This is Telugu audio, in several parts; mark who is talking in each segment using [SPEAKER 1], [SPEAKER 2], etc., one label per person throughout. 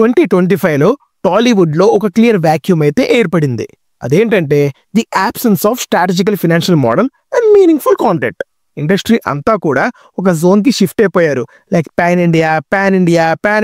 [SPEAKER 1] 2025లో టాలీవుడ్లో ఒక క్లియర్ వాక్యూమ్ అయితే ఏర్పడింది. అదేంటంటే the absence of strategical financial model and meaningful content. Industry అంతా కూడా ఒక జోన్కి షిఫ్ట్ అయిపోయారు. లైక్ పాన్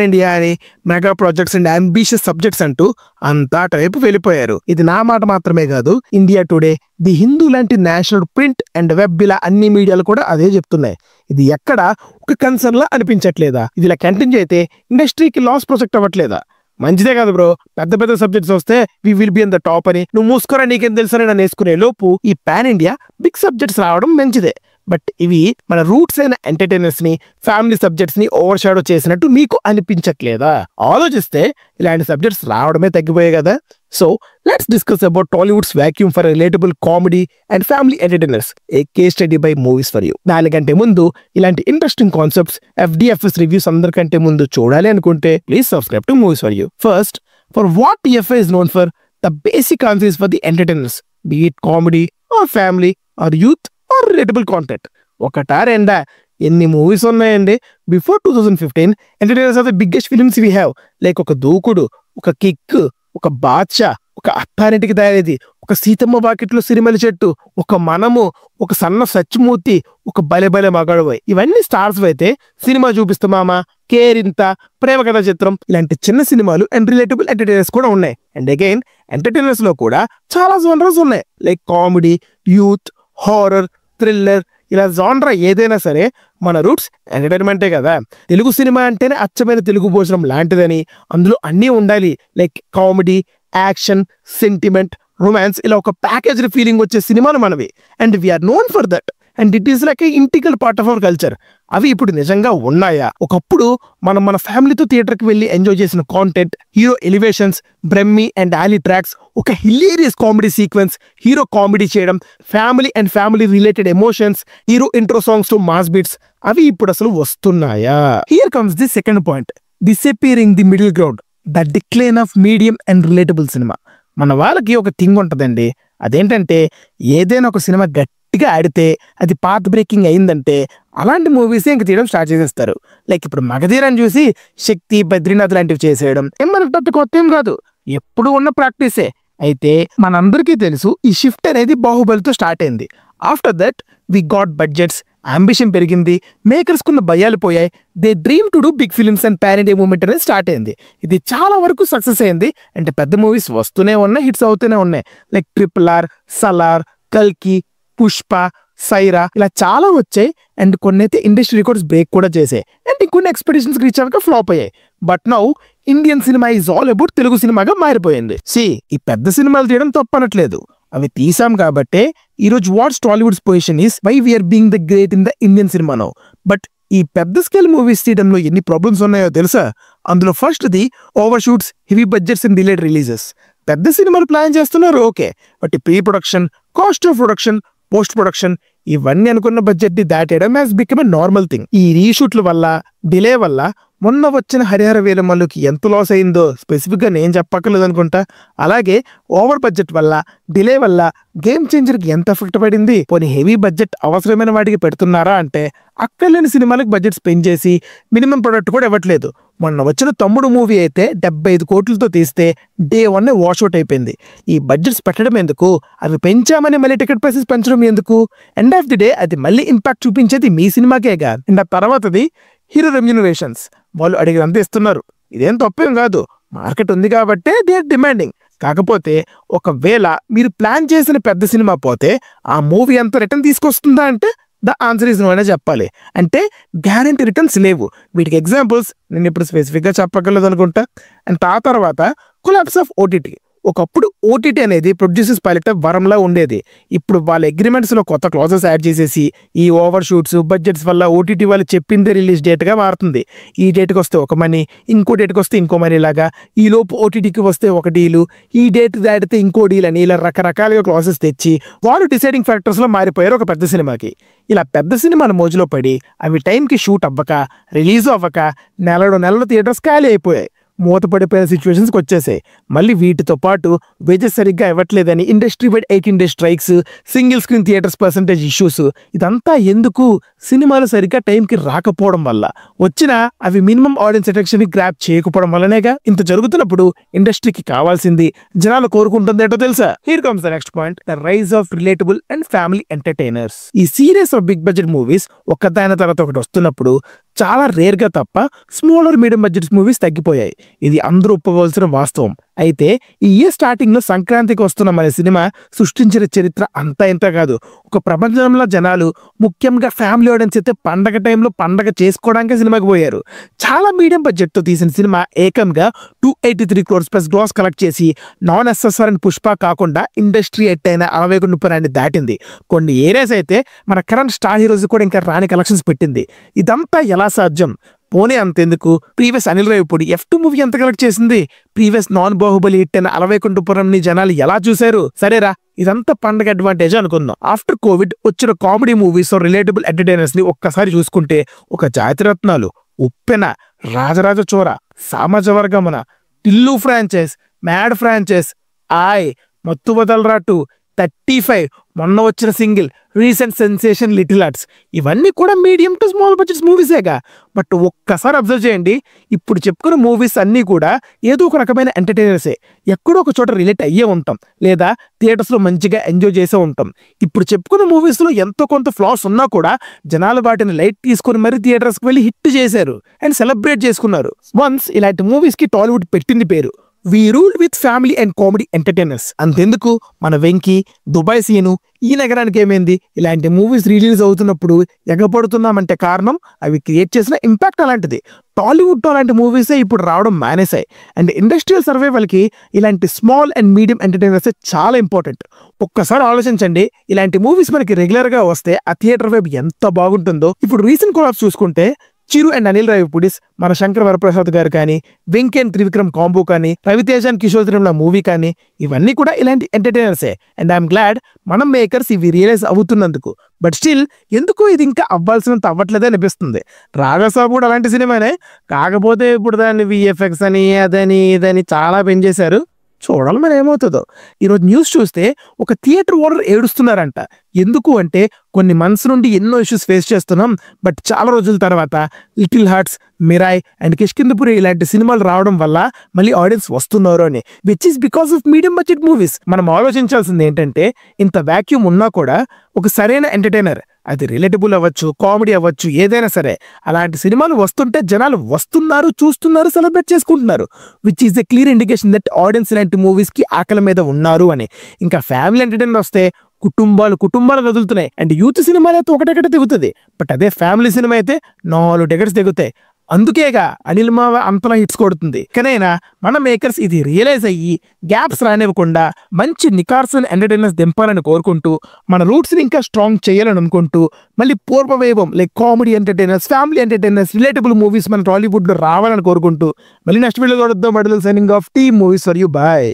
[SPEAKER 1] ఇండియా అని mega projects and ambitious subjects అంటూ అంతా టైపు వెళ్ళిపోయారు. ఇది నా మాట మాత్రమే కాదు, ఇండియా టుడే, ది హిందూ లాంటి నేషనల్ ప్రింట్ అండ్ వెబ్ ఇలా అన్ని మీడియాలు కూడా అదే చెప్తున్నాయి. ఇది ఎక్కడ ఒక కన్సర్న్ లా అనిపించట్లేదా? ఇది ఇలా కంటిన్యూ అయితే ఇండస్ట్రీకి లాస్ ప్రొజెక్ట్ అవ్వట్లేదా? మంచిదే కాదు బ్రో, పెద్ద పెద్ద సబ్జెక్ట్స్ వస్తే we will be in the top అని నువ్వు మూసుకోరా నీకేం తెలుసని నన్ను వేసుకునే లోపు ఈ పాన్ ఇండియా బిగ్ సబ్జెక్ట్స్ రావడం మంచిదే. బట్ ఇవి మన రూట్స్ అయిన ఎంటర్టైనర్స్ ని, ఫ్యామిలీ సబ్జెక్ట్స్ ని ఓవర్ షాడో చేసినట్టు మీకు అనిపించట్లేదా? ఆలోచిస్తే ఇలాంటి సబ్జెక్ట్స్ రావడమే తగ్గిపోయాయి కదా. So let's discuss about Tollywood's vacuum for relatable comedy and family entertainers, A case study by movies for you. దానికంటే ముందు ఇలాంటి ఇంట్రెస్టింగ్ కాన్సెప్ట్స్, FDFS రివ్యూస్ అందరికంటే ముందు చూడాలి అనుకుంటే please subscribe to movies for you. First, for what TFI is known for, the basic answer is for the entertainers, be it comedy or family or youth or relatable content. ఒకటా రెండా, ఎన్ని మూవీస్ ఉన్నాయండి. Before 2015 entertainers are the biggest films we have. Like ఒక దూకుడు, ఒక కిక్, ఒక బాద్షా, ఒక అత్తారింటికి దారేది, ఒక సీతమ్మ వాకిట్లో సిరిమల్లి చెట్టు, ఒక మనము, ఒక సన్న సచ్చిమూర్తి, ఒక బలె బలె మగాడువై. ఇవన్నీ స్టార్స్ అయితే సినిమా చూపిస్తామా, కేరింత, ప్రేమ కథ చిత్రం ఇలాంటి చిన్న సినిమాలు అండ్ రిలేటబుల్ ఎంటర్టైనర్స్ కూడా ఉన్నాయి. అండ్ అగైన్ ఎంటర్టైనర్స్ లో కూడా చాలా జోనర్స్ ఉన్నాయి. Like comedy, youth, horror, thriller, ఇలా జానరా ఏదైనా సరే మన రూట్స్ ఎంటర్టైన్మెంటే కదా. తెలుగు సినిమా అంటేనే అచ్చమైన తెలుగు భోజనం లాంటిదని, అందులో అన్నీ ఉండాలి. Like comedy, action, sentiment, romance, ఇలా ఒక ప్యాకేజ్ ఫీలింగ్ వచ్చే సినిమాలు మనవి. And we're known for that. And it is like a integral part of our culture. అవి ఇప్పుడు నిజంగా ఉన్నాయా? ఒకప్పుడు మనం మన ఫ్యామిలీతో థియేటర్కి వెళ్ళి ఎంజాయ్ చేసిన content, hero elevations, Brahmi and Ali tracks, ఒక hilarious comedy sequence, hero comedy చేయడం, family and family related emotions, hero intro songs to mass beats, అవి ఇప్పుడు అసలు వస్తున్నాయా? Here comes the second point, disappearing the middle ground, the decline of medium and relatable cinema. మన వాళ్ళకి ఒక థింగ్ ఉంటుందండి, అదేంటంటే ఏదైనా ఒక సినిమా గట్టిగా ఆడితే అది పాత్ బ్రేకింగ్ అయిందంటే అలాంటి మూవీస్ ఇంక తీయడం స్టార్ట్ చేసేస్తారు. లైక్ ఇప్పుడు మగధీరాన్ని చూసి శక్తి, బద్రీనాథ్ లాంటివి చేసేయడం మనకు పెద్ద కొత్త ఏం కాదు, ఎప్పుడు ఉన్న ప్రాక్టీసే. అయితే మనందరికీ తెలుసు ఈ షిఫ్ట్ అనేది బాహుబలితో స్టార్ట్ అయింది. After that we got budgets, ambition పెరిగింది, మేకర్స్ కున్న భయాలు పోయాయి, they dream to do big films and pan India movement అనేది స్టార్ట్ అయింది. ఇది చాలా వరకు సక్సెస్ అయింది. అంటే పెద్ద మూవీస్ వస్తూనే ఉన్నాయి, హిట్స్ అవుతూనే ఉన్నాయి. లైక్ RRR, సలార్, కల్కి, పుష్ప, సైరా ఇలా చాలా వచ్చాయి. అండ్ కొన్ని అయితే ఇండస్ట్రీ రికార్డ్స్ బ్రేక్ కూడా చేసాయి. అండ్ కొన్ని ఎక్స్పెక్టేషన్స్ రీచ్ అవ్వక ఫ్లాప్ అయ్యాయి. But now Indian cinema is all about Telugu సినిమాగా మారిపోయింది. ఈ పెద్ద సినిమాలు తీయడం తప్పనట్లేదు, అవి తీసాం కాబట్టే ఈరోజు what's Tollywood's position is why we're being the great in the Indian cinema now. But ఈ పెద్ద స్కేల్ మూవీస్ తీయడంలో ఎన్ని ప్రాబ్లమ్స్ ఉన్నాయో తెలుసా? అందులో first the over shoots, heavy budgets and delayed releases. పెద్ద సినిమాలు ప్లాన్ చేస్తున్నారు okay, but pre production, cost of production, post production ఇవన్నీ అనుకున్న బడ్జెట్ ని దాటేయడం has become a normal thing. ఈ రీషూట్ల వల్ల, డిలే వల్ల మొన్న వచ్చిన హరిహర వీరమల్లుకి ఎంత లాస్ అయిందో స్పెసిఫిక్ గా నేను చెప్పక్కర్లేదు అనుకుంటా. అలాగే ఓవర్ బడ్జెట్ వల్ల, డిలే వల్ల గేమ్ చేంజర్ కి ఎంత ఎఫెక్ట్ పడింది. పోనీ హెవీ బడ్జెట్ అవసరమైన వాటికి పెడుతున్నారా అంటే అక్కర్లేని సినిమాలకు బడ్జెట్ స్పెండ్ చేసి మినిమం ప్రొడక్ట్ కూడా ఇవ్వట్లేదు. మొన్న వచ్చిన తమ్ముడు మూవీ అయితే 75 కోట్లతో తీస్తే డే 1 వాష్అవుట్ అయిపోయింది. ఈ బడ్జెట్స్ పెట్టడం ఎందుకు? అవి పెంచామని మళ్ళీ టికెట్ ప్రైసెస్ పెంచడం ఎందుకు? ఎండ్ ఆఫ్ ది డే అది మళ్ళీ ఇంపాక్ట్ చూపించేది మీ సినిమాకేగా. అండ్ ఆ తర్వాతది హీరో రెమ్యూనరేషన్స్, వాళ్ళు అడిగినంత ఇస్తున్నారు, ఇదేం తప్పేం కాదు, మార్కెట్ ఉంది కాబట్టే దే ఆర్ డిమాండింగ్. కాకపోతే ఒకవేళ మీరు ప్లాన్ చేసిన పెద్ద సినిమా పోతే ఆ మూవీ అంత రిటర్న్ తీసుకొస్తుందా అంటే ద ఆన్సర్ ఇస్ నో అనే చెప్పాలి. అంటే గ్యారంటీ రిటర్న్స్ లేవు. వీటికి ఎగ్జాంపుల్స్ నేను ఇప్పుడు స్పెసిఫిక్గా చెప్పగలదు అనుకుంటా. అండ్ ఆ తర్వాత కొలాప్స్ ఆఫ్ OTT. ఒకప్పుడు OTT అనేది ప్రొడ్యూసర్స్ పైలట్ వరంలా ఉండేది. ఇప్పుడు వాళ్ళ అగ్రిమెంట్స్ లో కొత్త క్లాజెస్ యాడ్ చేసేసి ఈ ఓవర్ షూట్స్, బడ్జెట్స్ వల్ల OTT వాళ్ళు చెప్పిందే రిలీజ్ డేట్ గా మారుతుంది. ఈ డేట్కి వస్తే ఒక మనీ, ఇంకో డేట్కి వస్తే ఇంకో మనీ లాగా, ఈ లోపు OTTకి వస్తే ఒక డీలు, ఈ డేట్ దాటితే ఇంకో డీల్ అని ఇలా రకరకాలుగా క్లాసెస్ తెచ్చి వాళ్ళు డిసైడింగ్ ఫ్యాక్టర్స్ లో మారిపోయారు ఒక పెద్ద సినిమాకి. ఇలా పెద్ద సినిమాల మోజులో పడి అవి టైంకి షూట్ అవ్వక, రిలీజ్ అవ్వక నెలలో థియేటర్స్ ఖాళీ అయిపోయాయి. మూతపడిపోయిన సిచ్యువేషన్స్కి వచ్చేసాయి. మళ్ళీ వీటితో పాటు వేజెస్ సరిగ్గా ఇవ్వట్లేదని industry wide 18 days strikes, single screen theatres percentage issues, ఇదంతా ఎందుకు? సినిమాలు సరిగ్గా టైంకి రాకపోవడం వల్ల, వచ్చినా అవి మినిమం ఆడియన్స్ అట్రాక్షన్ ని గ్రాప్ చేయకపోవడం వల్లనేగా. ఇంత జరుగుతున్నప్పుడు ఇండస్ట్రీకి కావాల్సింది, జనాలు కోరుకుంటుంది ఏంటో తెలుసా? Here comes the next point, the rise of relatable and family entertainers. ఈ series of big budget movies ఒక్కదాని తర్వాత ఒకటి వస్తున్నప్పుడు చాలా రేర్ గా తప్ప స్మాలర్ మీడియం బడ్జెట్ మూవీస్ తగ్గిపోయాయి. ఇది అందరూ ఒప్పుకోవాల్సిన వాస్తవం. అయితే ఈ ఇయర్ స్టార్టింగ్ లో సంక్రాంతికి వస్తున్న మన సినిమా సృష్టించిన చరిత్ర అంతా ఇంత కాదు. ఒక ప్రపంచంలో జనాలు, ముఖ్యంగా ఫ్యామిలీ ఆడియన్స్ అయితే పండగ టైంలో పండగ చేసుకోవడానికి సినిమాకి పోయారు. చాలా మీడియం బడ్జెట్ తో తీసిన సినిమా ఏకంగా 283 crores ప్లస్ గ్రాస్ కలెక్ట్ చేసి నాన్ ఎస్ఎస్ఆర్ అండ్ పుష్ప కాకుండా ఇండస్ట్రీ ఎట్టైన 61 దాటింది. కొన్ని ఏరియాస్ అయితే మన కరెంట్ స్టార్ హీరోస్ కూడా ఇంకా రాని కలెక్షన్స్ పెట్టింది. ఇదంతా ఎలా సాధ్యం? పోనీ అంతెందుకు, previous Anil Ravipudi F2 movie ఎంత కలెక్ట్ చేసింది? ప్రీవియస్ నాన్ బాహుబలి హిట్ అయిన 61 జనాలు ఎలా చూశారు? సరేరా, ఇదంతా పండగ అడ్వాంటేజ్ అనుకుందాం. ఆఫ్టర్ కోవిడ్ వచ్చిన కామెడీ మూవీస్ రిలేటబుల్ ఎంటర్టైనర్స్ ని ఒక్కసారి చూసుకుంటే, ఒక Jathiratnalu, Uppena, Rajaraja Chora, Samajavaragamana, Tillu franchise, mad franchise, Aay, Mathu Vadalara 2, 35, మొన్న వచ్చిన single, recent sensation little hearts, ఇవన్నీ కూడా మీడియం టు స్మాల్ బడ్జెట్ మూవీసేగా. బట్ ఒక్కసారి అబ్జర్వ్ చేయండి, ఇప్పుడు చెప్పుకున్న మూవీస్ అన్నీ కూడా ఏదో ఒక రకమైన ఎంటర్టైనర్సే. ఎక్కడో ఒక చోట రిలేట్ అయ్యే ఉంటాం, లేదా థియేటర్స్లో మంచిగా ఎంజాయ్ చేసే ఉంటాం. ఇప్పుడు చెప్పుకున్న మూవీస్లో ఎంతో కొంత ఫ్లాస్ ఉన్నా కూడా జనాలు వాటిని లైట్ తీసుకొని మరీ థియేటర్స్కి వెళ్ళి హిట్ చేశారు అండ్ సెలబ్రేట్ చేసుకున్నారు. వన్స్ ఇలాంటి మూవీస్కి టాలీవుడ్ పెట్టింది పేరు, we rule with family and comedy entertainers. అంతెందుకు, మన వెంకీ, దుబాయ్ సీను, ఈ నగరానికి ఏమైంది? ఇలాంటి మూవీస్ రిలీజ్ అవుతున్నప్పుడు ఎగపడుతున్నామంటే కారణం అవి క్రియేట్ చేసిన ఇంపాక్ట్ అలాంటిది. టాలీవుడ్లో అలాంటి మూవీసే ఇప్పుడు రావడం మానేశాయి. అండ్ ఇండస్ట్రియల్ సర్వైవల్కి ఇలాంటి స్మాల్ అండ్ మీడియం ఎంటర్టైనర్స్ చాలా ఇంపార్టెంట్. ఒక్కసారి ఆలోచించండి, ఇలాంటి మూవీస్ మనకి రెగ్యులర్గా వస్తే ఆ థియేటర్ వైపు ఎంత బాగుంటుందో. ఇప్పుడు రీసెంట్ కొలాబ్స్ చూసుకుంటే చిరు అండ్ అనిల్ రావిపూడిస్, మన శంకర్ వరప్రసాద్ గారు కానీ, వెంకీ అండ్ త్రివిక్రమ్ కాంబో కానీ, రవితేజ అండ్ కిషోర్ తిరుమల మూవీ కానీ, ఇవన్నీ కూడా ఇలాంటి ఎంటర్టైనర్సే. అండ్ ఐఎమ్ గ్లాడ్ మనం మేకర్స్ ఇవి రియలైజ్ అవుతున్నందుకు. బట్ స్టిల్ ఎందుకు ఇది ఇంకా అవ్వాల్సినంత అవ్వట్లేదే అనిపిస్తుంది. రాజాసాబ్ కూడా అలాంటి సినిమానే, కాకపోతే ఇప్పుడు దాన్ని VFX అని అదని ఇదని చాలా పెంచేశారు. చూడాలి మరి ఏమవుతుందో. ఈరోజు న్యూస్ చూస్తే ఒక థియేటర్ ఓనర్ ఏడుస్తున్నారంట. ఎందుకు అంటే, కొన్ని మంత్స్ నుండి ఎన్నో ఇష్యూస్ ఫేస్ చేస్తున్నాం, బట్ చాలా రోజుల తర్వాత little hearts, Mirai and Kishkindhapuri ఇలాంటి సినిమాలు రావడం వల్ల మళ్ళీ ఆడియన్స్ వస్తున్నారు అని, which is because of medium budget movies. మనం ఆలోచించాల్సింది ఏంటంటే, ఇంత వ్యాక్యూమ్ ఉన్నా కూడా ఒక సరైన ఎంటర్టైనర్, అది రిలేటబుల్ అవ్వచ్చు, కామెడీ అవ్వచ్చు, ఏదైనా సరే, అలాంటి సినిమాలు వస్తుంటే జనాలు వస్తున్నారు, చూస్తున్నారు, సెలబ్రేట్ చేసుకుంటున్నారు, which is a clear indication that audience ఇలాంటి మూవీస్కి ఆకలి మీద ఉన్నారు అని. ఇంకా ఫ్యామిలీ ఎంటర్టైనర్ వస్తే కుటుంబాలు వదులుతున్నాయి. అండ్ యూత్ సినిమాలు అయితే ఒకటెక్కడే దిగుతుంది, బట్ అదే ఫ్యామిలీ సినిమా అయితే 4 decades దిగుతాయి. అందుకేగా అనిల్ మావ అంతలా హిట్స్ కొడుతుంది. కనైనా మన మేకర్స్ ఇది రియలైజ్ అయ్యి గ్యాప్స్ రానివ్వకుండా మంచి నికార్సన్ ఎంటర్టైనర్స్ దింపాలని కోరుకుంటూ, మన రూట్స్ని ఇంకా స్ట్రాంగ్ చేయాలని అనుకుంటూ, మళ్ళీ పూర్వవైభవం like comedy entertainers, family entertainers, relatable movies మన టాలీవుడ్లో రావాలని కోరుకుంటూ, మళ్ళీ నెక్స్ట్ వీడియో చూడొద్దాం. Signing off team movies for you. Bye.